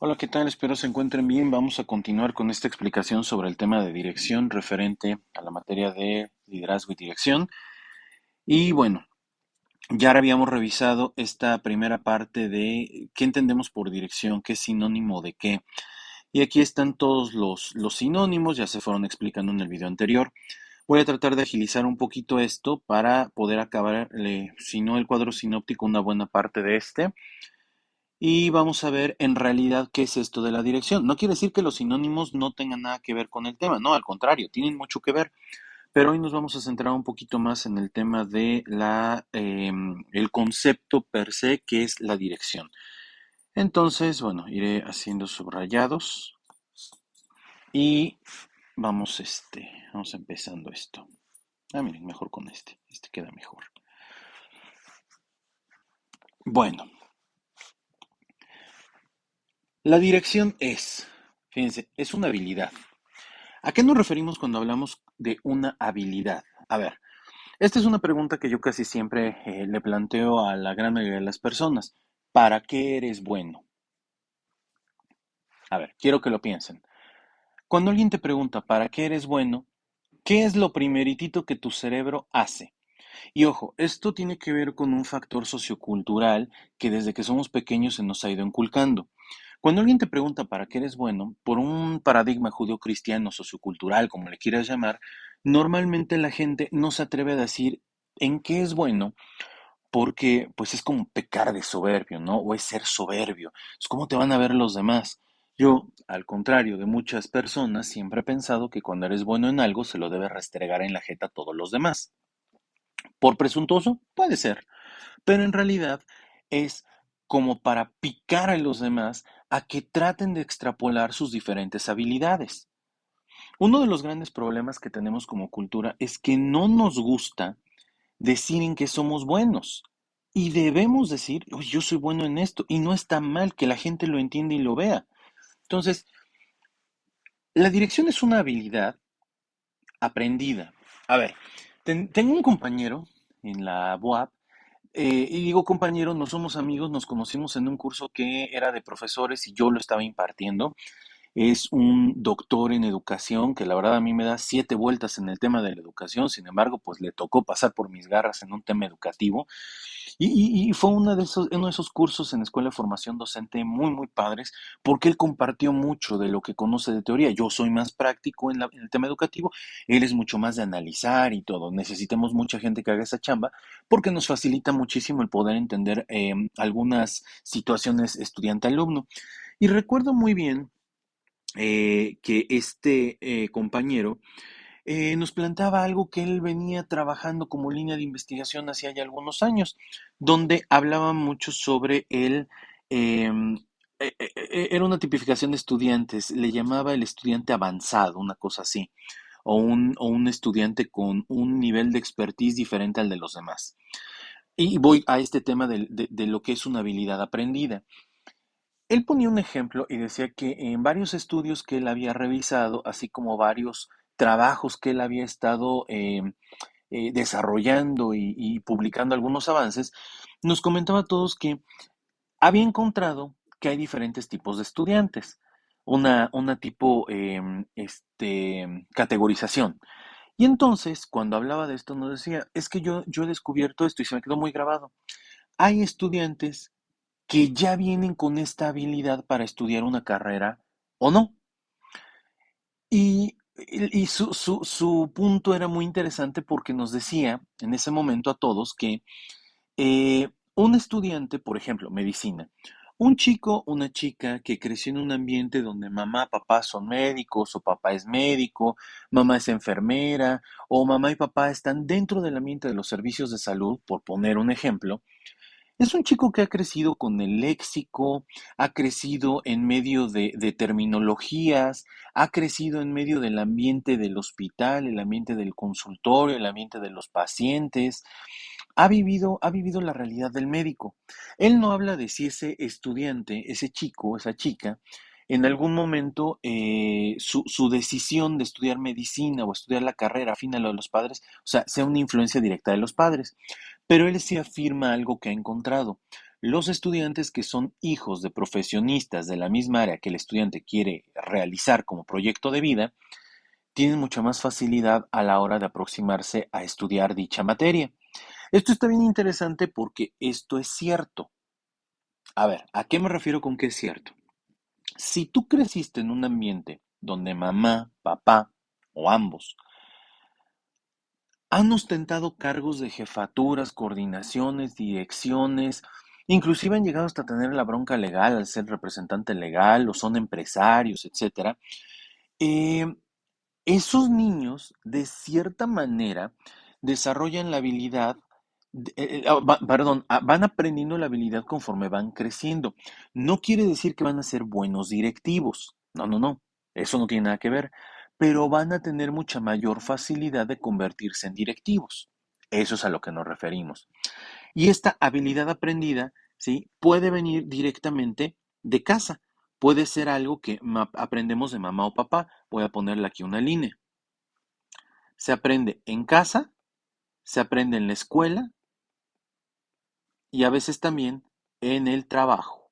Hola, ¿qué tal? Espero se encuentren bien. Vamos a continuar con esta explicación sobre el tema de dirección referente a la materia de liderazgo y dirección. Y bueno, ya habíamos revisado esta primera parte de qué entendemos por dirección, qué es sinónimo de qué. Y aquí están todos los sinónimos, ya se fueron explicando en el video anterior. Voy a tratar de agilizar un poquito esto para poder acabar, si no el cuadro sinóptico, una buena parte de este. Y vamos a ver en realidad qué es esto de la dirección. No quiere decir que los sinónimos no tengan nada que ver con el tema, no, al contrario, tienen mucho que ver. Pero hoy nos vamos a centrar un poquito más en el tema de el concepto per se, que es la dirección. Entonces, bueno, iré haciendo subrayados y vamos empezando esto. Miren, mejor con este queda mejor. Bueno, la dirección fíjense, es una habilidad. ¿A qué nos referimos cuando hablamos de una habilidad? A ver, esta es una pregunta que yo casi siempre le planteo a la gran mayoría de las personas. ¿Para qué eres bueno? A ver, quiero que lo piensen. Cuando alguien te pregunta ¿para qué eres bueno? ¿Qué es lo primeritito que tu cerebro hace? Y ojo, esto tiene que ver con un factor sociocultural que desde que somos pequeños se nos ha ido inculcando. Cuando alguien te pregunta para qué eres bueno, por un paradigma judío-cristiano sociocultural, como le quieras llamar, normalmente la gente no se atreve a decir en qué es bueno, porque pues es como pecar de soberbio, ¿no? O es ser soberbio. Es cómo te van a ver los demás. Yo, al contrario de muchas personas, siempre he pensado que cuando eres bueno en algo se lo debes restregar en la jeta a todos los demás. ¿Por presuntuoso? Puede ser, pero en realidad es como para picar a los demás a que traten de extrapolar sus diferentes habilidades. Uno de los grandes problemas que tenemos como cultura es que no nos gusta decir en qué somos buenos. Y debemos decir, "Oye, yo soy bueno en esto", y no está mal que la gente lo entienda y lo vea. Entonces, la dirección es una habilidad aprendida. A ver, tengo un compañero en la BUAP. Y digo compañero, no somos amigos, nos conocimos en un curso que era de profesores y yo lo estaba impartiendo. Es un doctor en educación que la verdad a mí me da 7 vueltas en el tema de la educación, sin embargo, pues le tocó pasar por mis garras en un tema educativo. Y fue uno de esos cursos en Escuela de Formación Docente muy, muy padres, porque él compartió mucho de lo que conoce de teoría. Yo soy más práctico en el tema educativo, él es mucho más de analizar y todo. Necesitamos mucha gente que haga esa chamba, porque nos facilita muchísimo el poder entender algunas situaciones estudiante-alumno. Y recuerdo muy bien que este compañero nos planteaba algo que él venía trabajando como línea de investigación hace ya algunos años, donde hablaba mucho sobre em, era una tipificación de estudiantes, le llamaba el estudiante avanzado, una cosa así, o un estudiante con un nivel de expertise diferente al de los demás. Y voy a este tema de lo que es una habilidad aprendida. Él ponía un ejemplo y decía que en varios estudios que él había revisado, así como varios trabajos que él había estado desarrollando y publicando algunos avances, nos comentaba a todos que había encontrado que hay diferentes tipos de estudiantes, una tipo categorización. Y entonces, cuando hablaba de esto, nos decía, es que yo he descubierto esto y se me quedó muy grabado. Hay estudiantes que ya vienen con esta habilidad para estudiar una carrera o no. Y su punto era muy interesante porque nos decía en ese momento a todos que un estudiante, por ejemplo, medicina, un chico, una chica que creció en un ambiente donde mamá, papá son médicos, o papá es médico, mamá es enfermera, o mamá y papá están dentro del ambiente de los servicios de salud, por poner un ejemplo, es un chico que ha crecido con el léxico, ha crecido en medio de terminologías, ha crecido en medio del ambiente del hospital, el ambiente del consultorio, el ambiente de los pacientes, ha vivido la realidad del médico. Él no habla de si ese estudiante, ese chico, esa chica, en algún momento su decisión de estudiar medicina o estudiar la carrera afín a lo de los padres, o sea, sea una influencia directa de los padres. Pero él sí afirma algo que ha encontrado. los estudiantes que son hijos de profesionistas de la misma área que el estudiante quiere realizar como proyecto de vida, tienen mucha más facilidad a la hora de aproximarse a estudiar dicha materia. Esto está bien interesante porque esto es cierto. A ver, ¿a qué me refiero con que es cierto? Si tú creciste en un ambiente donde mamá, papá o ambos han ostentado cargos de jefaturas, coordinaciones, direcciones, inclusive han llegado hasta tener la bronca legal al ser representante legal o son empresarios, etcétera, eh, esos niños, de cierta manera, desarrollan la habilidad, van aprendiendo la habilidad conforme van creciendo. No quiere decir que van a ser buenos directivos. No, no, no. Eso no tiene nada que ver. Pero van a tener mucha mayor facilidad de convertirse en directivos. Eso es a lo que nos referimos. Y esta habilidad aprendida, ¿sí? Puede venir directamente de casa. Puede ser algo que aprendemos de mamá o papá. Voy a ponerle aquí una línea. Se aprende en casa, se aprende en la escuela y a veces también en el trabajo.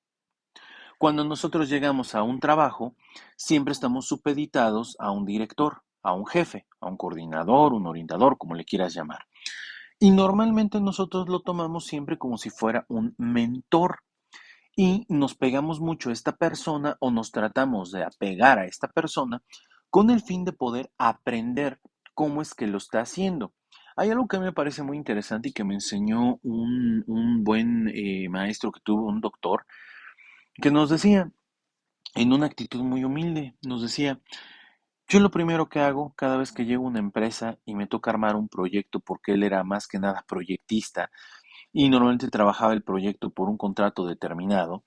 Cuando nosotros llegamos a un trabajo, siempre estamos supeditados a un director, a un jefe, a un coordinador, un orientador, como le quieras llamar. Y normalmente nosotros lo tomamos siempre como si fuera un mentor. Y nos pegamos mucho a esta persona o nos tratamos de apegar a esta persona con el fin de poder aprender cómo es que lo está haciendo. Hay algo que me parece muy interesante y que me enseñó un buen maestro que tuvo, un doctor, que nos decía, en una actitud muy humilde, nos decía, yo lo primero que hago cada vez que llego a una empresa y me toca armar un proyecto, porque él era más que nada proyectista y normalmente trabajaba el proyecto por un contrato determinado.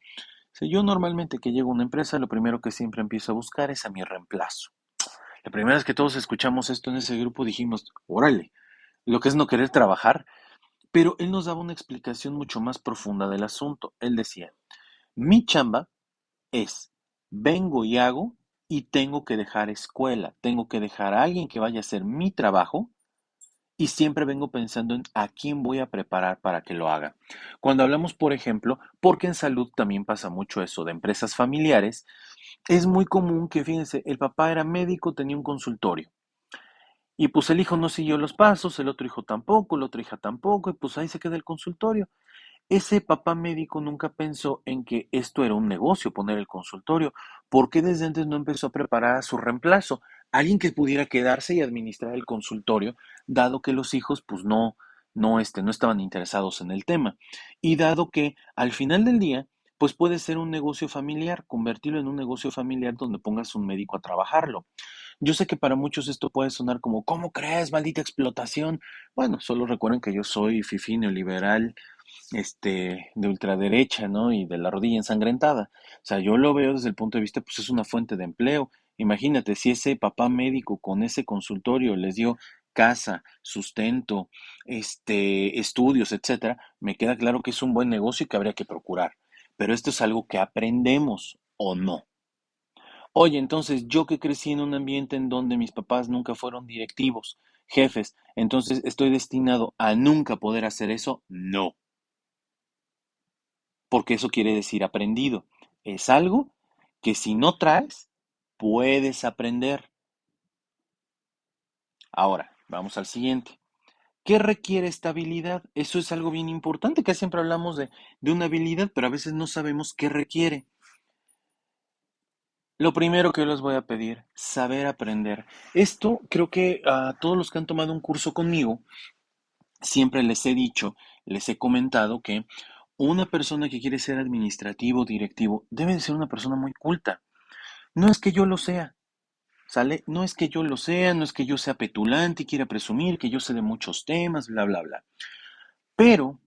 Si yo normalmente que llego a una empresa, lo primero que siempre empiezo a buscar es a mi reemplazo. La primera vez que todos escuchamos esto en ese grupo dijimos, órale, lo que es no querer trabajar, pero él nos daba una explicación mucho más profunda del asunto. Él decía, mi chamba es, vengo y hago y tengo que dejar escuela, tengo que dejar a alguien que vaya a hacer mi trabajo y siempre vengo pensando en a quién voy a preparar para que lo haga. Cuando hablamos, por ejemplo, porque en salud también pasa mucho eso de empresas familiares, es muy común que, fíjense, el papá era médico, tenía un consultorio. Y pues el hijo no siguió los pasos, el otro hijo tampoco, la otra hija tampoco, y pues ahí se queda el consultorio. Ese papá médico nunca pensó en que esto era un negocio, poner el consultorio. ¿Por qué desde antes no empezó a preparar a su reemplazo? Alguien que pudiera quedarse y administrar el consultorio, dado que los hijos pues no estaban interesados en el tema. Y dado que al final del día, pues puede ser un negocio familiar, convertirlo en un negocio familiar donde pongas un médico a trabajarlo. Yo sé que para muchos esto puede sonar como, ¿cómo crees, maldita explotación? Bueno, solo recuerden que yo soy fifí neoliberal, de ultraderecha, ¿no? Y de la rodilla ensangrentada. O sea, yo lo veo desde el punto de vista, pues es una fuente de empleo. Imagínate, si ese papá médico con ese consultorio les dio casa, sustento, estudios, etcétera, me queda claro que es un buen negocio y que habría que procurar. Pero esto es algo que aprendemos o no. Oye, entonces yo que crecí en un ambiente en donde mis papás nunca fueron directivos, jefes, entonces estoy destinado a nunca poder hacer eso. No, porque eso quiere decir aprendido. Es algo que si no traes, puedes aprender. Ahora, vamos al siguiente. ¿Qué requiere esta habilidad? Eso es algo bien importante, que siempre hablamos de una habilidad, pero a veces no sabemos qué requiere. Lo primero que les voy a pedir, saber aprender. Esto creo que a todos los que han tomado un curso conmigo, siempre les he dicho, les he comentado que una persona que quiere ser administrativo, directivo, debe de ser una persona muy culta. No es que yo lo sea, ¿sale? No es que yo lo sea, no es que yo sea petulante y quiera presumir que yo sé de muchos temas, bla, bla, bla. Pero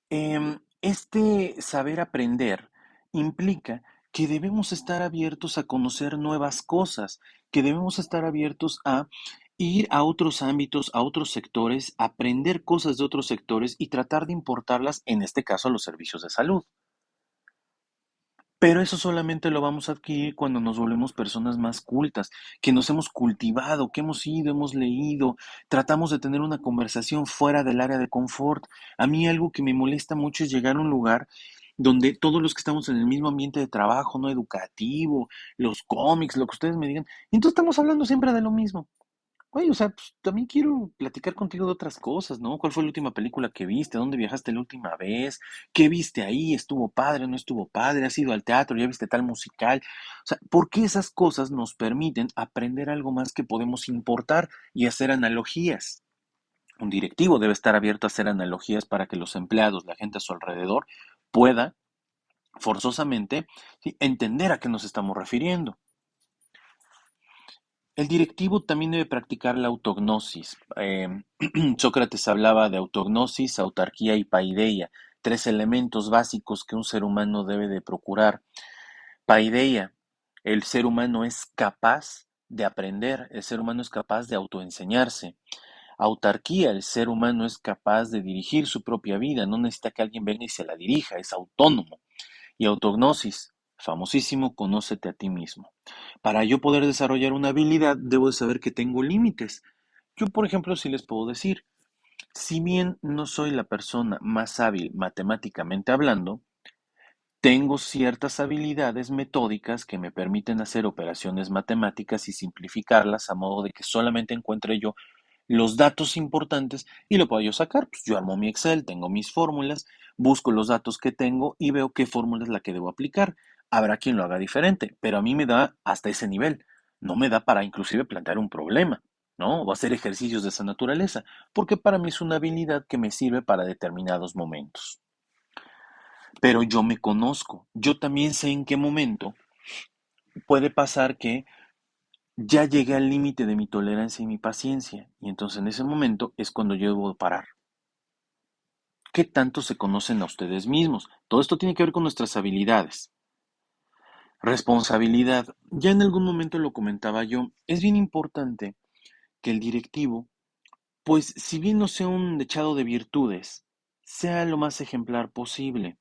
este saber aprender implica que debemos estar abiertos a conocer nuevas cosas, que debemos estar abiertos a ir a otros ámbitos, a otros sectores, aprender cosas de otros sectores y tratar de importarlas, en este caso, a los servicios de salud. Pero eso solamente lo vamos a adquirir cuando nos volvemos personas más cultas, que nos hemos cultivado, que hemos ido, hemos leído, tratamos de tener una conversación fuera del área de confort. A mí algo que me molesta mucho es llegar a un lugar donde todos los que estamos en el mismo ambiente de trabajo, no educativo, los cómics, lo que ustedes me digan, y entonces estamos hablando siempre de lo mismo. Oye, o sea, pues, también quiero platicar contigo de otras cosas, ¿no? ¿Cuál fue la última película que viste? ¿Dónde viajaste la última vez? ¿Qué viste ahí? ¿Estuvo padre? ¿No estuvo padre? ¿Has ido al teatro? ¿Ya viste tal musical? O sea, ¿por qué esas cosas nos permiten aprender algo más que podemos importar y hacer analogías? Un directivo debe estar abierto a hacer analogías para que los empleados, la gente a su alrededor, pueda forzosamente, ¿sí?, entender a qué nos estamos refiriendo. El directivo también debe practicar la autognosis. Sócrates hablaba de autognosis, autarquía y paideia, tres elementos básicos que un ser humano debe de procurar. Paideia, el ser humano es capaz de aprender, el ser humano es capaz de autoenseñarse. Autarquía, el ser humano es capaz de dirigir su propia vida, no necesita que alguien venga y se la dirija, es autónomo. Y autognosis, famosísimo, conócete a ti mismo. Para yo poder desarrollar una habilidad, debo de saber que tengo límites. Yo, por ejemplo, sí les puedo decir, si bien no soy la persona más hábil matemáticamente hablando, tengo ciertas habilidades metódicas que me permiten hacer operaciones matemáticas y simplificarlas a modo de que solamente encuentre yo los datos importantes y lo puedo yo sacar. Pues yo armo mi Excel, tengo mis fórmulas, busco los datos que tengo y veo qué fórmula es la que debo aplicar. Habrá quien lo haga diferente, pero a mí me da hasta ese nivel. No me da para inclusive plantear un problema, ¿no? O hacer ejercicios de esa naturaleza, porque para mí es una habilidad que me sirve para determinados momentos. Pero yo me conozco, yo también sé en qué momento puede pasar que ya llegué al límite de mi tolerancia y mi paciencia, y entonces en ese momento es cuando yo debo parar. ¿Qué tanto se conocen a ustedes mismos? Todo esto tiene que ver con nuestras habilidades. Responsabilidad. Ya en algún momento lo comentaba yo. Es bien importante que el directivo, pues si bien no sea un dechado de virtudes, sea lo más ejemplar posible.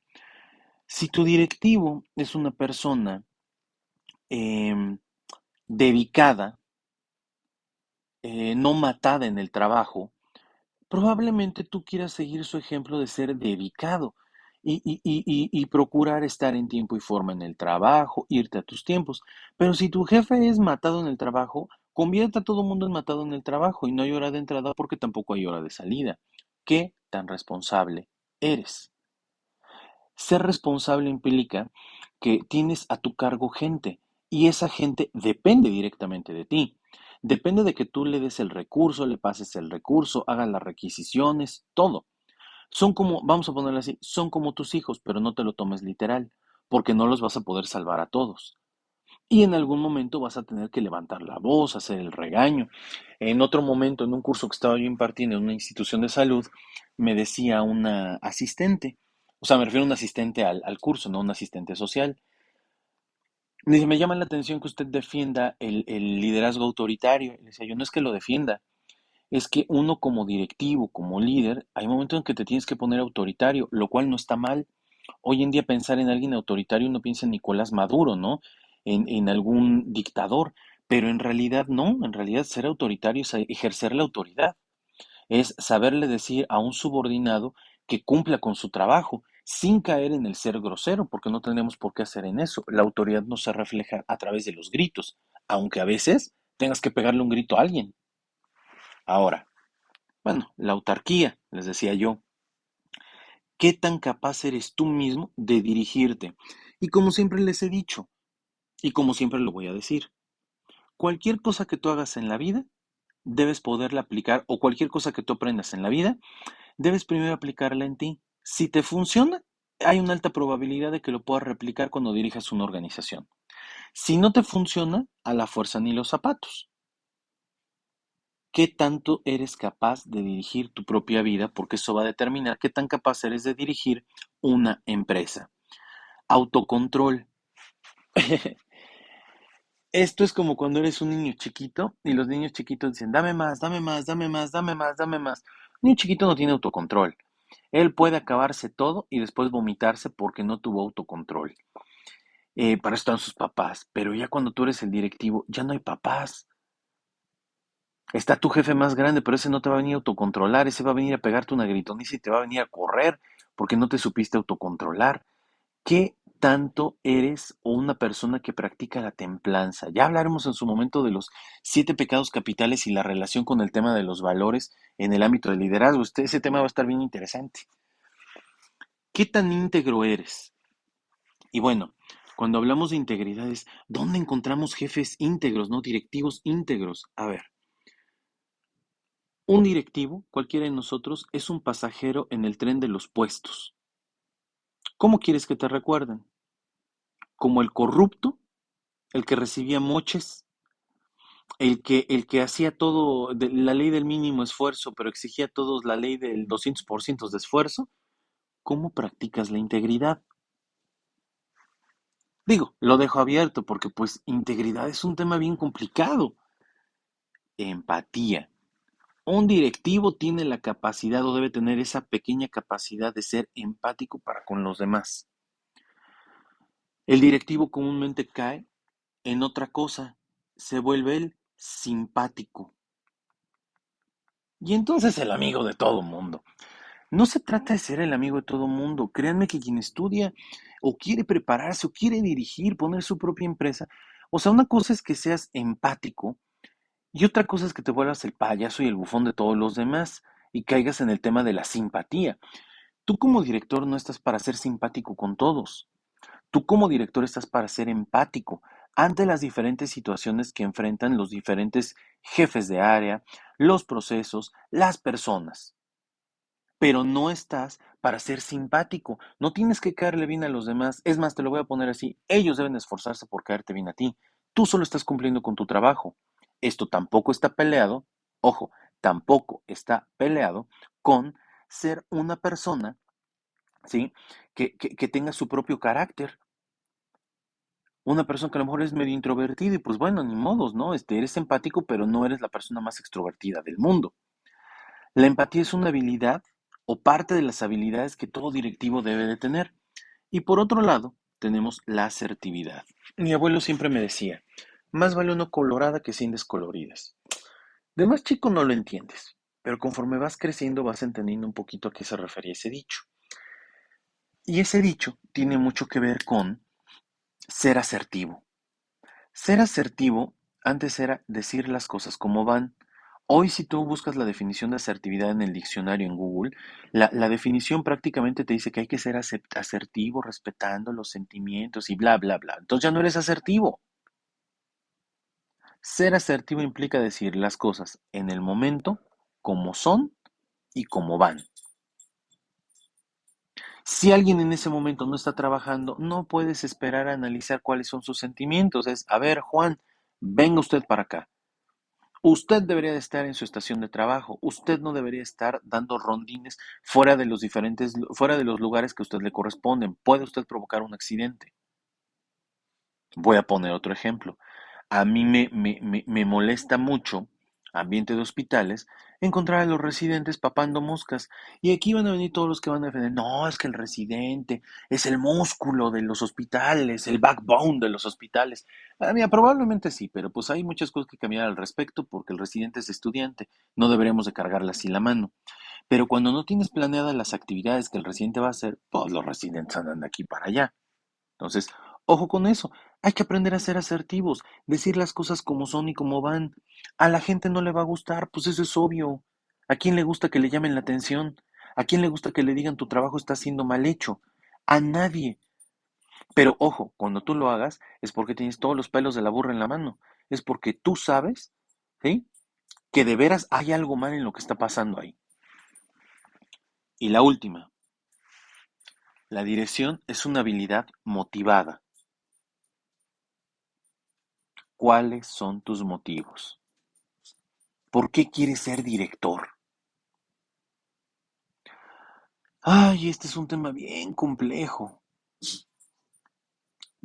Si tu directivo es una persona dedicada, no matada en el trabajo, probablemente tú quieras seguir su ejemplo de ser dedicado y procurar estar en tiempo y forma en el trabajo, irte a tus tiempos. Pero si tu jefe es matado en el trabajo, convierte a todo mundo en matado en el trabajo y no hay hora de entrada porque tampoco hay hora de salida. ¿Qué tan responsable eres? Ser responsable implica que tienes a tu cargo gente y esa gente depende directamente de ti. Depende de que tú le des el recurso, le pases el recurso, hagas las requisiciones, todo. Son como, vamos a ponerlo así, son como tus hijos, pero no te lo tomes literal, porque no los vas a poder salvar a todos. Y en algún momento vas a tener que levantar la voz, hacer el regaño. En otro momento, en un curso que estaba yo impartiendo en una institución de salud, me decía una asistente, o sea, me refiero a un asistente al curso, no un asistente social. Me dice, me llama la atención que usted defienda el liderazgo autoritario. Y le decía, yo no es que lo defienda, es que uno como directivo, como líder, hay momentos en que te tienes que poner autoritario, lo cual no está mal. Hoy en día pensar en alguien autoritario uno piensa en Nicolás Maduro, ¿no? En algún dictador, pero en realidad no, en realidad ser autoritario es ejercer la autoridad, es saberle decir a un subordinado que cumpla con su trabajo, sin caer en el ser grosero, porque no tenemos por qué hacer en eso. La autoridad no se refleja a través de los gritos, aunque a veces tengas que pegarle un grito a alguien. Ahora, bueno, la autarquía, les decía yo, ¿qué tan capaz eres tú mismo de dirigirte? Y como siempre les he dicho, y como siempre lo voy a decir, cualquier cosa que tú hagas en la vida, debes poderla aplicar, o cualquier cosa que tú aprendas en la vida, debes primero aplicarla en ti. Si te funciona, hay una alta probabilidad de que lo puedas replicar cuando dirijas una organización. Si no te funciona, a la fuerza ni los zapatos. ¿Qué tanto eres capaz de dirigir tu propia vida? Porque eso va a determinar qué tan capaz eres de dirigir una empresa. Autocontrol. Esto es como cuando eres un niño chiquito y los niños chiquitos dicen, dame más, dame más, dame más, dame más, dame más. Un niño chiquito no tiene autocontrol. Él puede acabarse todo y después vomitarse porque no tuvo autocontrol. Para eso están sus papás. Pero ya cuando tú eres el directivo, ya no hay papás. Está tu jefe más grande, pero ese no te va a venir a autocontrolar. Ese va a venir a pegarte una gritoniza y te va a venir a correr porque no te supiste autocontrolar. ¿Qué tanto eres o una persona que practica la templanza? Ya hablaremos en su momento de los 7 pecados capitales y la relación con el tema de los valores en el ámbito del liderazgo. Ese tema va a estar bien interesante. ¿Qué tan íntegro eres? Y bueno, cuando hablamos de integridad es, ¿dónde encontramos jefes íntegros, no directivos íntegros? A ver, un directivo, cualquiera de nosotros, es un pasajero en el tren de los puestos. ¿Cómo quieres que te recuerden? ¿Como el corrupto, el que recibía moches, el que hacía todo, la ley del mínimo esfuerzo, pero exigía a todos la ley del 200% de esfuerzo? ¿Cómo practicas la integridad? Digo, lo dejo abierto porque pues integridad es un tema bien complicado. Empatía. Un directivo tiene la capacidad o debe tener esa pequeña capacidad de ser empático para con los demás. El directivo comúnmente cae en otra cosa, se vuelve el simpático. Y entonces el amigo de todo mundo. No se trata de ser el amigo de todo mundo. Créanme que quien estudia o quiere prepararse o quiere dirigir, poner su propia empresa, o sea, una cosa es que seas empático y otra cosa es que te vuelvas el payaso y el bufón de todos los demás y caigas en el tema de la simpatía. Tú como director no estás para ser simpático con todos. Tú como director estás para ser empático ante las diferentes situaciones que enfrentan los diferentes jefes de área, los procesos, las personas. Pero no estás para ser simpático. No tienes que caerle bien a los demás. Es más, te lo voy a poner así. Ellos deben esforzarse por caerte bien a ti. Tú solo estás cumpliendo con tu trabajo. Esto tampoco está peleado, ojo, tampoco está peleado con ser una persona, ¿sí? Que tenga su propio carácter. Una persona que a lo mejor es medio introvertida y pues bueno, ni modos, ¿no? Eres empático, pero no eres la persona más extrovertida del mundo. La empatía es una habilidad o parte de las habilidades que todo directivo debe de tener. Y por otro lado, tenemos la asertividad. Mi abuelo siempre me decía, más vale una colorada que 100 descoloridas. De más chico no lo entiendes, pero conforme vas creciendo vas entendiendo un poquito a qué se refería ese dicho. Y ese dicho tiene mucho que ver con ser asertivo. Ser asertivo antes era decir las cosas como van. Hoy si tú buscas la definición de asertividad en el diccionario en Google, la definición prácticamente te dice que hay que ser asertivo respetando los sentimientos y bla, bla, bla. Entonces ya no eres asertivo. Ser asertivo implica decir las cosas en el momento, como son y como van. Si alguien en ese momento no está trabajando, no puedes esperar a analizar cuáles son sus sentimientos. Es, a ver, Juan, venga usted para acá. Usted debería de estar en su estación de trabajo. Usted no debería estar dando rondines fuera de los lugares que a usted le corresponden. Puede usted provocar un accidente. Voy a poner otro ejemplo. A mí me molesta mucho, ambiente de hospitales, encontrar a los residentes papando moscas. Y aquí van a venir todos los que van a defender. No, es que el residente es el músculo de los hospitales, el backbone de los hospitales. Mira, probablemente sí, pero pues hay muchas cosas que cambiar al respecto porque el residente es estudiante. No deberemos de cargarle así la mano. Pero cuando no tienes planeadas las actividades que el residente va a hacer, pues los residentes andan de aquí para allá. Entonces, ojo con eso. Hay que aprender a ser asertivos, decir las cosas como son y como van. A la gente no le va a gustar, pues eso es obvio. ¿A quién le gusta que le llamen la atención? ¿A quién le gusta que le digan tu trabajo está siendo mal hecho? A nadie. Pero ojo, cuando tú lo hagas es porque tienes todos los pelos de la burra en la mano. Es porque tú sabes, ¿sí? Que de veras hay algo mal en lo que está pasando ahí. Y la última, la dirección es una habilidad motivada. ¿Cuáles son tus motivos? ¿Por qué quieres ser director? Ay, este es un tema bien complejo.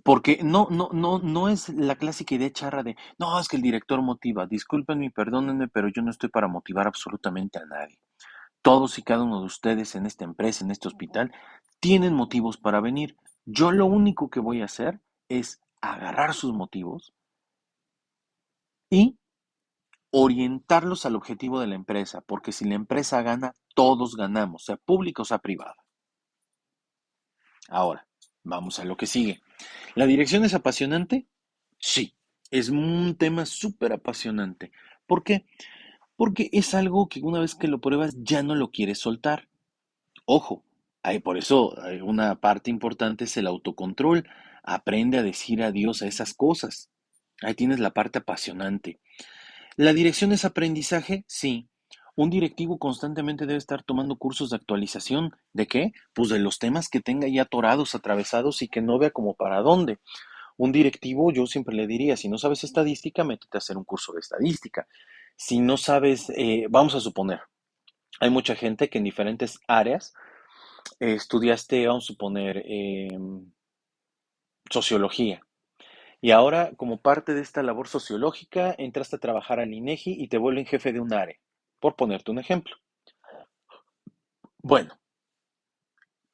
Porque no es la clásica idea charra de, no, es que el director motiva. Discúlpenme, perdónenme, pero yo no estoy para motivar absolutamente a nadie. Todos y cada uno de ustedes en esta empresa, en este hospital, tienen motivos para venir. Yo lo único que voy a hacer es agarrar sus motivos y orientarlos al objetivo de la empresa, porque si la empresa gana, todos ganamos, sea pública o sea privada. Ahora, Vamos a lo que sigue. ¿La dirección es apasionante? Sí, es un tema súper apasionante. ¿Por qué? Porque es algo que una vez que lo pruebas ya no lo quieres soltar. Ojo, por eso una parte importante es el autocontrol. Aprende a decir adiós a esas cosas. Ahí tienes la parte apasionante. ¿La dirección es aprendizaje? Sí. Un directivo constantemente debe estar tomando cursos de actualización. ¿De qué? Pues de los temas que tenga ya atorados, atravesados y que no vea como para dónde. Un directivo, yo siempre le diría, si no sabes estadística, métete a hacer un curso de estadística. Si no sabes, vamos a suponer, hay mucha gente que en diferentes áreas estudiaste, vamos a suponer, sociología. Y ahora, como parte de esta labor sociológica, entraste a trabajar al INEGI y te vuelven jefe de un área, por ponerte un ejemplo. Bueno,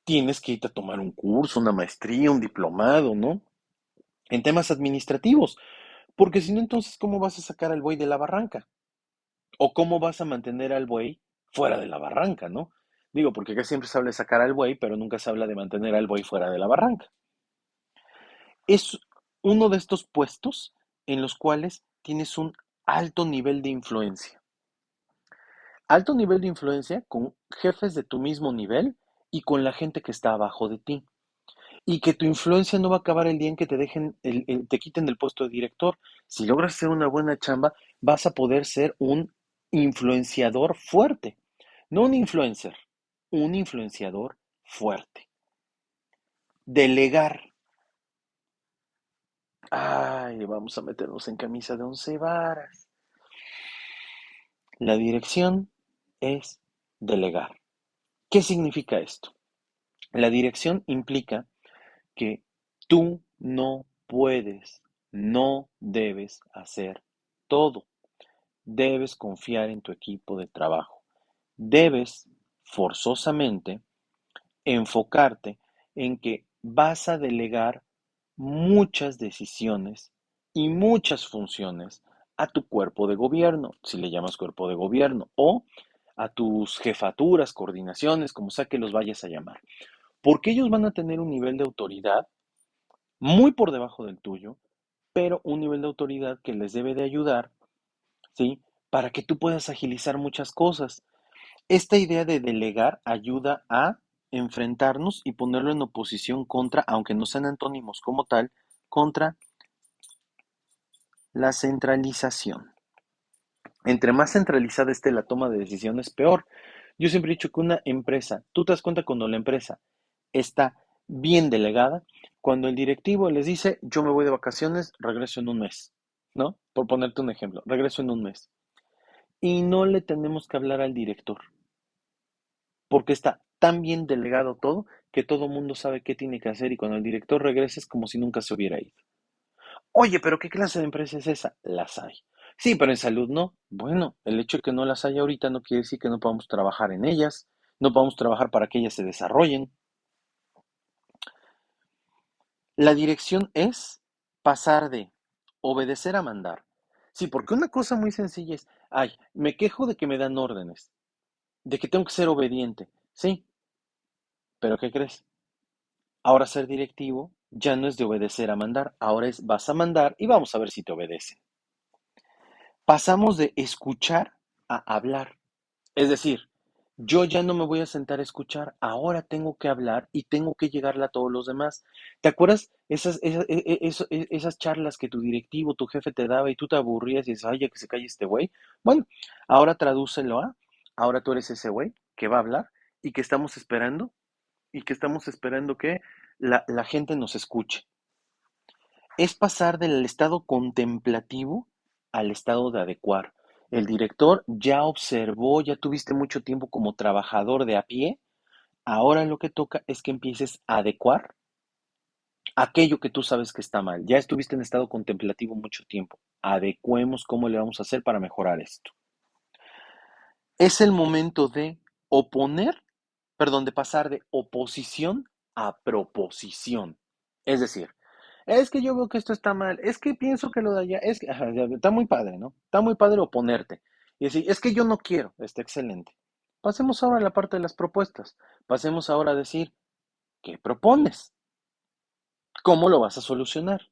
tienes que irte a tomar un curso, una maestría, un diplomado, ¿no? En temas administrativos, porque si no, entonces, ¿cómo vas a sacar al buey de la barranca? ¿O cómo vas a mantener al buey fuera de la barranca, ¿no? Digo, porque acá siempre se habla de sacar al buey, pero nunca se habla de mantener al buey fuera de la barranca. Es uno de estos puestos en los cuales tienes un alto nivel de influencia. Alto nivel de influencia con jefes de tu mismo nivel y con la gente que está abajo de ti. Y que tu influencia no va a acabar el día en que te dejen, te quiten del puesto de director. Si logras hacer una buena chamba, vas a poder ser un influenciador fuerte. No un influencer, un influenciador fuerte. Delegar. Ay, vamos a meternos en camisa de 11 varas. La dirección es delegar. ¿Qué significa esto? La dirección implica que tú no puedes, no debes hacer todo. Debes confiar en tu equipo de trabajo. Debes forzosamente enfocarte en que vas a delegar muchas decisiones y muchas funciones a tu cuerpo de gobierno, si le llamas cuerpo de gobierno, o a tus jefaturas, coordinaciones, como sea que los vayas a llamar. Porque ellos van a tener un nivel de autoridad muy por debajo del tuyo, pero un nivel de autoridad que les debe de ayudar, ¿sí? Para que tú puedas agilizar muchas cosas. Esta idea de delegar ayuda a enfrentarnos y ponerlo en oposición contra, aunque no sean antónimos como tal, contra la centralización. Entre más centralizada esté la toma de decisiones, peor. Yo siempre he dicho que una empresa, tú te das cuenta cuando la empresa está bien delegada, cuando el directivo les dice, yo me voy de vacaciones, regreso en un mes, ¿no? Por ponerte un ejemplo, regreso en un mes. Y no le tenemos que hablar al director, porque está tan bien delegado todo que todo el mundo sabe qué tiene que hacer y cuando el director regresa es como si nunca se hubiera ido. Oye, pero ¿qué clase de empresa es esa? Las hay. Sí, pero en salud no. Bueno, el hecho de que no las haya ahorita no quiere decir que no podamos trabajar en ellas, no podamos trabajar para que ellas se desarrollen. La dirección es pasar de obedecer a mandar. Sí, porque una cosa muy sencilla es, ay, me quejo de que me dan órdenes, de que tengo que ser obediente. Sí, pero ¿qué crees? Ahora ser directivo ya no es de obedecer a mandar, ahora es vas a mandar y vamos a ver si te obedecen. Pasamos de escuchar a hablar. Es decir, yo ya no me voy a sentar a escuchar, ahora tengo que hablar y tengo que llegarle a todos los demás. ¿Te acuerdas esas charlas que tu directivo, tu jefe te daba y tú te aburrías y dices, ay, ya que se calle este güey? Bueno, ahora tradúcelo a, ahora tú eres ese güey que va a hablar y que estamos esperando que la gente nos escuche. Es pasar del estado contemplativo al estado de adecuar. El director ya observó, ya tuviste mucho tiempo como trabajador de a pie, ahora lo que toca es que empieces a adecuar aquello que tú sabes que está mal. Ya estuviste en estado contemplativo mucho tiempo. Adecuemos cómo le vamos a hacer para mejorar esto. Es el momento de oponer, perdón, de pasar de oposición a proposición. Es decir, es que yo veo que esto está mal, es que pienso que lo de allá, es que, ajá, ya, está muy padre, ¿no? Está muy padre oponerte. Y decir, es que yo no quiero, está excelente. Pasemos ahora a la parte de las propuestas. Pasemos ahora a decir, ¿qué propones? ¿Cómo lo vas a solucionar?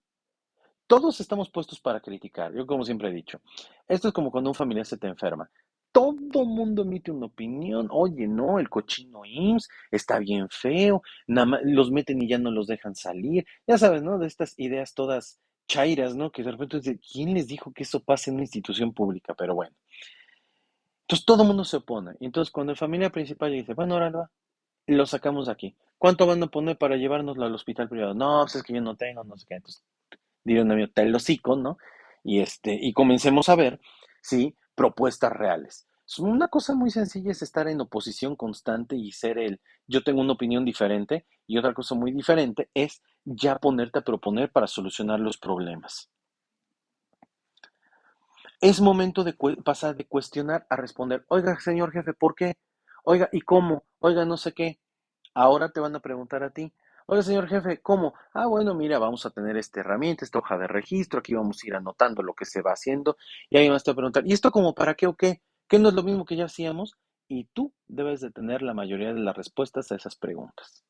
Todos estamos puestos para criticar. Yo como siempre he dicho, esto es como cuando un familiar se te enferma. Todo mundo emite una opinión. Oye, no, el cochino IMSS está bien feo. Nada más los meten y ya no los dejan salir. Ya sabes, ¿no? De estas ideas todas chairas, ¿no? Que de repente es de, ¿quién les dijo que eso pase en una institución pública? Pero bueno. Entonces todo el mundo se opone. Y entonces cuando el familiar principal dice, bueno, ahora va, lo sacamos de aquí. ¿Cuánto van a poner para llevárnoslo al hospital privado? No, pues es que yo no tengo, no sé qué. Entonces diría un amigo, te el hocico, ¿no? Y comencemos a ver, ¿sí? Propuestas reales. Una cosa muy sencilla es estar en oposición constante y ser yo tengo una opinión diferente, y otra cosa muy diferente es ya ponerte a proponer para solucionar los problemas. Es momento de pasar de cuestionar a responder. Oiga, señor jefe, ¿por qué? Oiga, ¿y cómo? Oiga, no sé qué. Ahora te van a preguntar a ti. Oiga, señor jefe, ¿cómo? Ah, bueno, mira, vamos a tener esta herramienta, esta hoja de registro, aquí vamos a ir anotando lo que se va haciendo, y ahí vas a preguntar, ¿y esto como para qué o qué? ¿Qué no es lo mismo que ya hacíamos? Y tú debes de tener la mayoría de las respuestas a esas preguntas.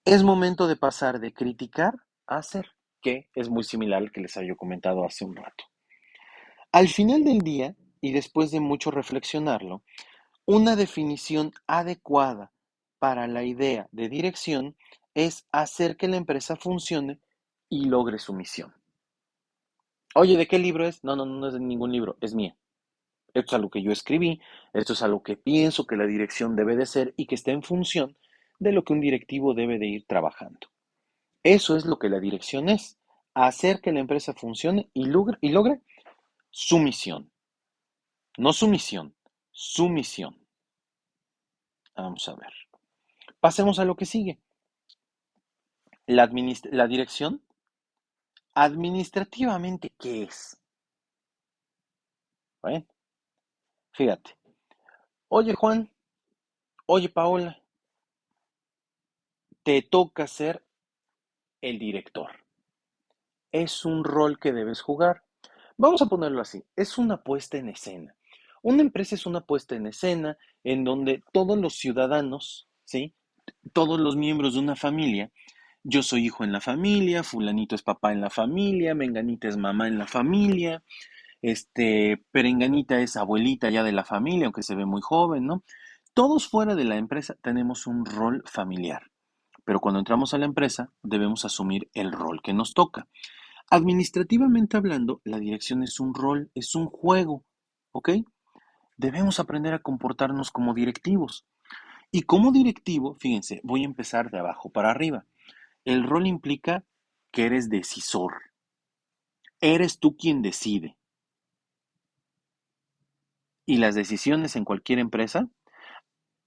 Es momento de pasar de criticar a hacer, que es muy similar al que les había comentado hace un rato. Al final del día, y después de mucho reflexionarlo, una definición adecuada para la idea de dirección es hacer que la empresa funcione y logre su misión. Oye, ¿de qué libro es? No, no, no es de ningún libro, es mía. Esto es algo que yo escribí, esto es algo que pienso que la dirección debe de ser y que está en función de lo que un directivo debe de ir trabajando. Eso es lo que la dirección es, hacer que la empresa funcione y logre su misión. No su misión, su misión. Vamos a ver. Pasemos a lo que sigue. La dirección, administrativamente, ¿qué es? Bueno, fíjate. Oye, Juan, oye, Paola, te toca ser el director. Es un rol que debes jugar. Vamos a ponerlo así, es una puesta en escena. Una empresa es una puesta en escena en donde todos los ciudadanos, ¿sí? Todos los miembros de una familia, yo soy hijo en la familia, fulanito es papá en la familia, menganita es mamá en la familia, perenganita es abuelita ya de la familia, aunque se ve muy joven, ¿no? Todos fuera de la empresa tenemos un rol familiar, pero cuando entramos a la empresa debemos asumir el rol que nos toca. Administrativamente hablando, la dirección es un rol, es un juego, ¿ok? Debemos aprender a comportarnos como directivos. Y como directivo, fíjense, voy a empezar de abajo para arriba. El rol implica que eres decisor. Eres tú quien decide. Y las decisiones en cualquier empresa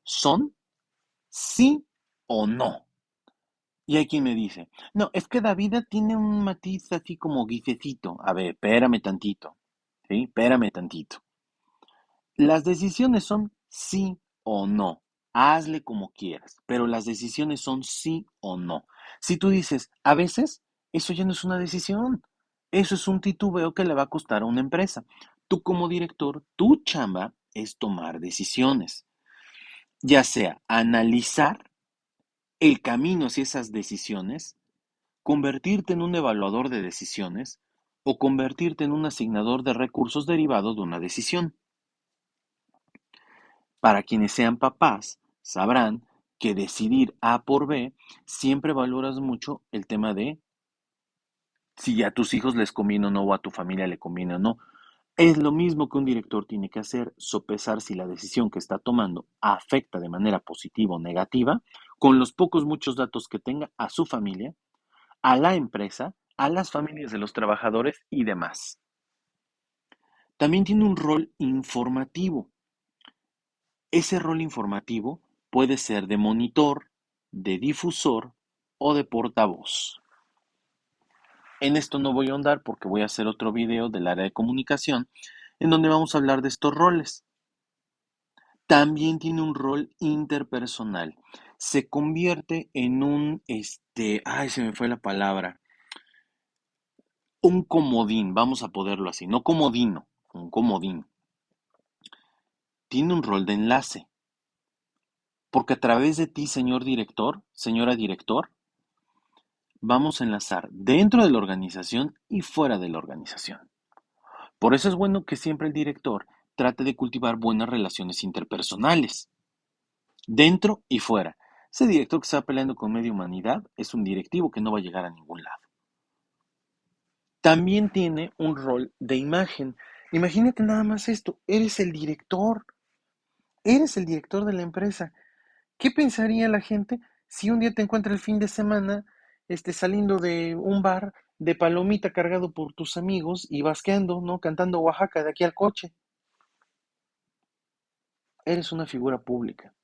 son sí o no. Y hay quien me dice, no, es que David tiene un matiz así como guisecito. A ver, espérame tantito, ¿sí? Espérame tantito. Las decisiones son sí o no. Hazle como quieras, pero las decisiones son sí o no. Si tú dices, a veces, eso ya no es una decisión. Eso es un titubeo que le va a costar a una empresa. Tú como director, tu chamba es tomar decisiones, ya sea analizar el camino hacia esas decisiones, convertirte en un evaluador de decisiones o convertirte en un asignador de recursos derivados de una decisión. Para quienes sean papás, sabrán que decidir A por B siempre valoras mucho el tema de si a tus hijos les conviene o no o a tu familia le conviene o no. Es lo mismo que un director tiene que hacer, sopesar si la decisión que está tomando afecta de manera positiva o negativa, con los pocos muchos datos que tenga a su familia, a la empresa, a las familias de los trabajadores y demás. También tiene un rol informativo. Ese rol informativo puede ser de monitor, de difusor o de portavoz. En esto no voy a ahondar porque voy a hacer otro video del área de comunicación en donde vamos a hablar de estos roles. También tiene un rol interpersonal. Se convierte en ay, se me fue la palabra, un comodín, vamos a ponerlo así, no comodino, un comodín. Tiene un rol de enlace. Porque a través de ti, señor director, señora director, vamos a enlazar dentro de la organización y fuera de la organización. Por eso es bueno que siempre el director trate de cultivar buenas relaciones interpersonales, dentro y fuera. Ese director que está peleando con media humanidad es un directivo que no va a llegar a ningún lado. También tiene un rol de imagen. Imagínate nada más esto, eres el director de la empresa. ¿Qué pensaría la gente si un día te encuentra el fin de semana saliendo de un bar de palomita cargado por tus amigos y basqueando, ¿no? Cantando Oaxaca de aquí al coche? Eres una figura pública.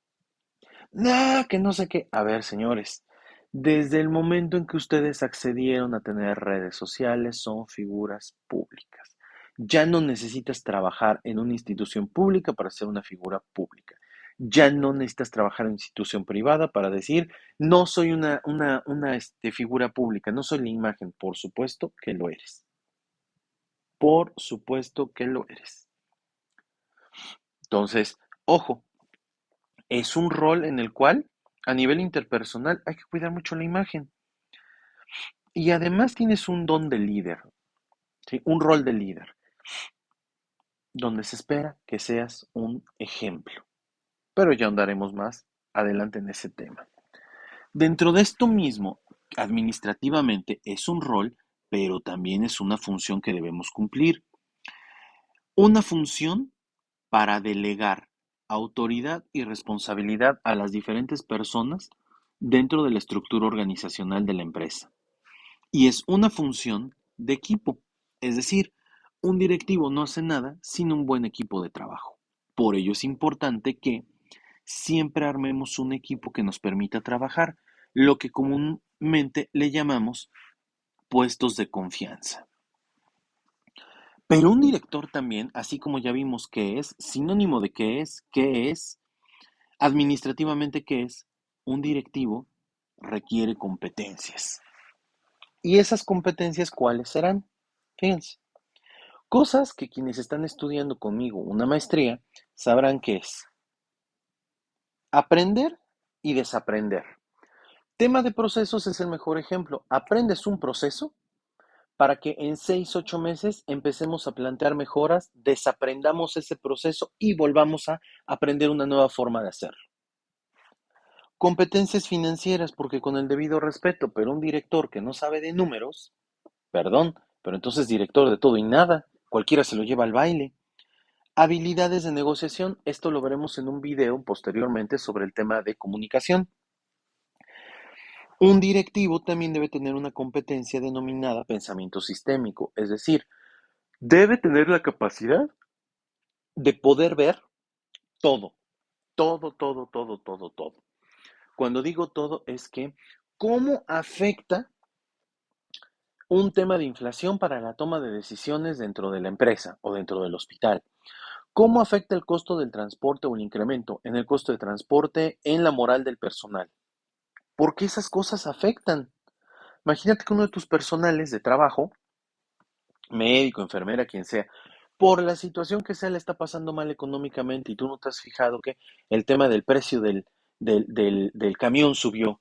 No, que no sé qué. A ver, señores, desde el momento en que ustedes accedieron a tener redes sociales, son figuras públicas. Ya no necesitas trabajar en una institución pública para ser una figura pública. Ya no necesitas trabajar en una institución privada para decir, no soy una figura pública, no soy la imagen. Por supuesto que lo eres. Por supuesto que lo eres. Entonces, ojo, es un rol en el cual, a nivel interpersonal, hay que cuidar mucho la imagen. Y además tienes un don de líder, ¿sí? Un rol de líder, donde se espera que seas un ejemplo. Pero ya andaremos más adelante en ese tema. Dentro de esto mismo, administrativamente es un rol, pero también es una función que debemos cumplir. Una función para delegar autoridad y responsabilidad a las diferentes personas dentro de la estructura organizacional de la empresa. Y es una función de equipo, es decir, un directivo no hace nada sin un buen equipo de trabajo. Por ello es importante que siempre armemos un equipo que nos permita trabajar, lo que comúnmente le llamamos puestos de confianza. Pero un director también, así como ya vimos que es, sinónimo de qué es, administrativamente qué es, un directivo requiere competencias. ¿Y esas competencias cuáles serán? Fíjense, cosas que quienes están estudiando conmigo una maestría sabrán que es aprender y desaprender. Tema de procesos es el mejor ejemplo. Aprendes un proceso para que en 6, 8 meses empecemos a plantear mejoras, desaprendamos ese proceso y volvamos a aprender una nueva forma de hacerlo. Competencias financieras, porque con el debido respeto, pero un director que no sabe de números, perdón, pero entonces director de todo y nada, cualquiera se lo lleva al baile. Habilidades de negociación, esto lo veremos en un video posteriormente sobre el tema de comunicación. Un directivo también debe tener una competencia denominada pensamiento sistémico, es decir, debe tener la capacidad de poder ver todo, todo. Cuando digo todo es que cómo afecta un tema de inflación para la toma de decisiones dentro de la empresa o dentro del hospital. ¿Cómo afecta el costo del transporte o el incremento en el costo de transporte en la moral del personal? Porque esas cosas afectan. Imagínate que uno de tus personales de trabajo, médico, enfermera, quien sea, por la situación que sea le está pasando mal económicamente y tú no te has fijado que el tema del precio del camión subió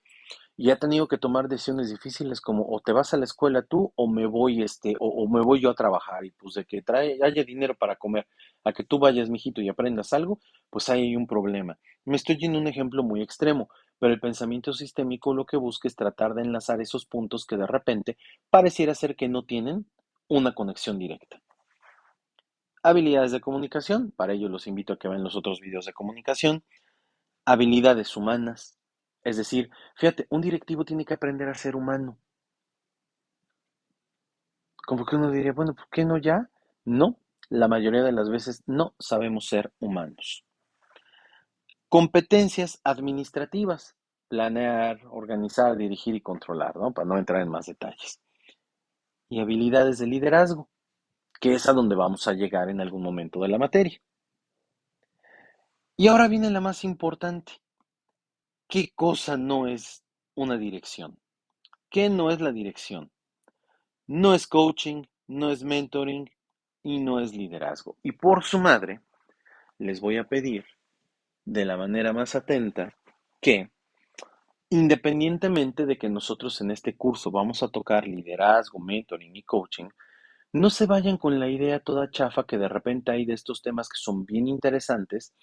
y ha tenido que tomar decisiones difíciles como o te vas a la escuela tú o me voy o me voy yo a trabajar y pues de que haya dinero para comer a que tú vayas mijito y aprendas algo, pues ahí hay un problema. Me estoy yendo a un ejemplo muy extremo, pero el pensamiento sistémico lo que busca es tratar de enlazar esos puntos que de repente pareciera ser que no tienen una conexión directa. Habilidades de comunicación, para ello los invito a que vean los otros videos de comunicación. Habilidades humanas, es decir, fíjate, un directivo tiene que aprender a ser humano. Como que uno diría, bueno, ¿por qué no ya? No, la mayoría de las veces no sabemos ser humanos. Competencias administrativas, planear, organizar, dirigir y controlar, ¿no? Para no entrar en más detalles. Y habilidades de liderazgo, que es a donde vamos a llegar en algún momento de la materia. Y ahora viene la más importante. ¿Qué cosa no es una dirección? ¿Qué no es la dirección? No es coaching, no es mentoring y no es liderazgo. Y por su madre, les voy a pedir de la manera más atenta que independientemente de que nosotros en este curso vamos a tocar liderazgo, mentoring y coaching, no se vayan con la idea toda chafa que de repente hay de estos temas que son bien interesantes,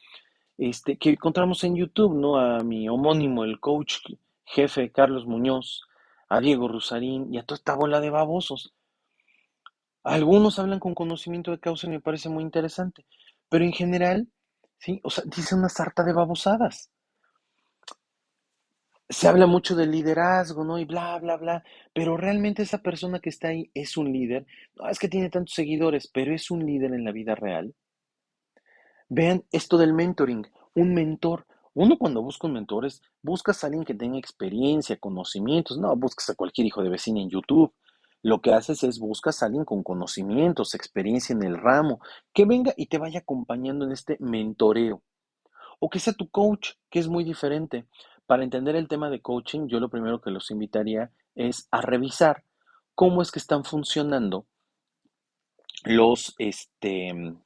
que encontramos en YouTube, ¿no? A mi homónimo, el coach jefe Carlos Muñoz, a Diego Rusarín y a toda esta bola de babosos. Algunos hablan con conocimiento de causa y me parece muy interesante, pero en general, sí, o sea, dice una sarta de babosadas. Se habla mucho del liderazgo, ¿no? Y bla, bla, bla, pero realmente esa persona que está ahí es un líder. No es que tiene tantos seguidores, pero es un líder en la vida real. Vean esto del mentoring, un mentor. Uno cuando busca un mentor buscas a alguien que tenga experiencia, conocimientos, no buscas a cualquier hijo de vecina en YouTube. Lo que haces es buscas a alguien con conocimientos, experiencia en el ramo, que venga y te vaya acompañando en este mentoreo. O que sea tu coach, que es muy diferente. Para entender el tema de coaching, yo lo primero que los invitaría es a revisar cómo es que están funcionando los,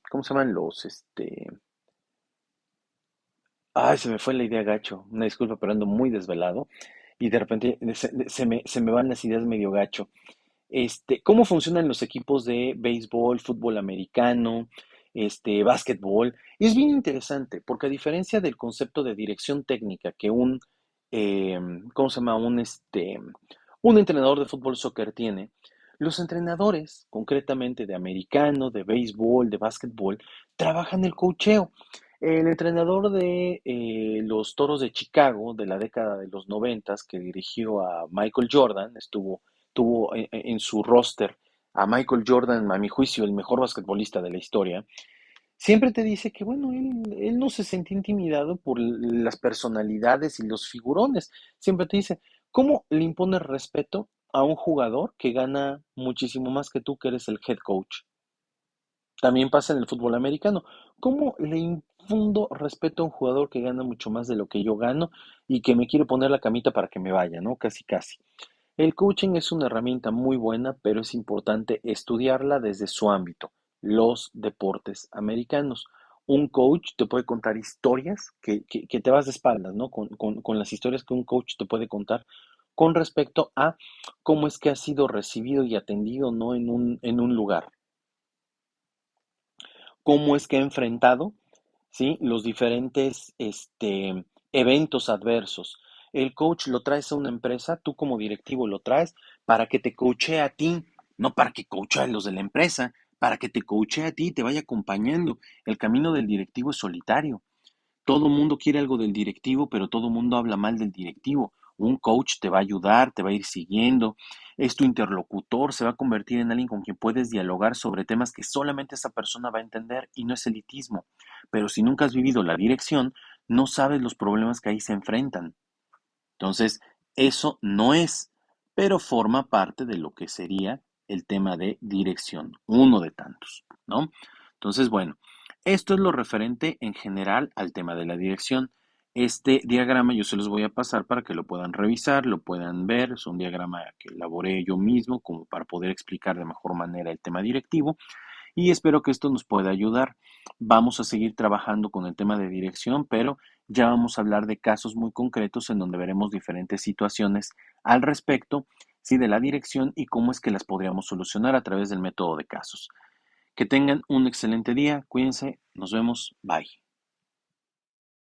¿cómo se llaman? Ay, se me fue la idea gacho. Una disculpa, pero ando muy desvelado y de repente se me van las ideas medio gacho. Cómo funcionan los equipos de béisbol, fútbol americano, básquetbol. Y es bien interesante, porque a diferencia del concepto de dirección técnica que eh, ¿cómo se llama? Un entrenador de fútbol soccer tiene, los entrenadores, concretamente de americano, de béisbol, de básquetbol, trabajan el coacheo. El entrenador de los Toros de Chicago de la década de los noventas, que dirigió a Michael Jordan, tuvo en su roster a Michael Jordan, a mi juicio, el mejor basquetbolista de la historia, siempre te dice que, bueno, él no se sentía intimidado por las personalidades y los figurones. Siempre te dice, ¿cómo le impones respeto a un jugador que gana muchísimo más que tú, que eres el head coach? También pasa en el fútbol americano. ¿Cómo le infundo respeto a un jugador que gana mucho más de lo que yo gano y que me quiere poner la camita para que me vaya, ¿no? Casi, casi. El coaching es una herramienta muy buena, pero es importante estudiarla desde su ámbito, los deportes americanos. Un coach te puede contar historias que te vas de espaldas, ¿no? Con las historias que un coach te puede contar con respecto a cómo es que ha sido recibido y atendido, ¿no? En un lugar. Cómo es que ha enfrentado, ¿sí? Los diferentes eventos adversos. El coach lo traes a una empresa, tú como directivo lo traes para que te coachee a ti, no para que coachee a los de la empresa, para que te coachee a ti y te vaya acompañando. El camino del directivo es solitario. Todo mundo quiere algo del directivo, pero todo mundo habla mal del directivo. Un coach te va a ayudar, te va a ir siguiendo, es tu interlocutor, se va a convertir en alguien con quien puedes dialogar sobre temas que solamente esa persona va a entender y no es elitismo. Pero si nunca has vivido la dirección, no sabes los problemas que ahí se enfrentan. Entonces, eso no es, pero forma parte de lo que sería el tema de dirección, uno de tantos, ¿no? Entonces, bueno, esto es lo referente en general al tema de la dirección. Este diagrama yo se los voy a pasar para que lo puedan revisar, lo puedan ver. Es un diagrama que elaboré yo mismo como para poder explicar de mejor manera el tema directivo y espero que esto nos pueda ayudar. Vamos a seguir trabajando con el tema de dirección, pero ya vamos a hablar de casos muy concretos en donde veremos diferentes situaciones al respecto, sí, de la dirección y cómo es que las podríamos solucionar a través del método de casos. Que tengan un excelente día, cuídense, nos vemos, bye.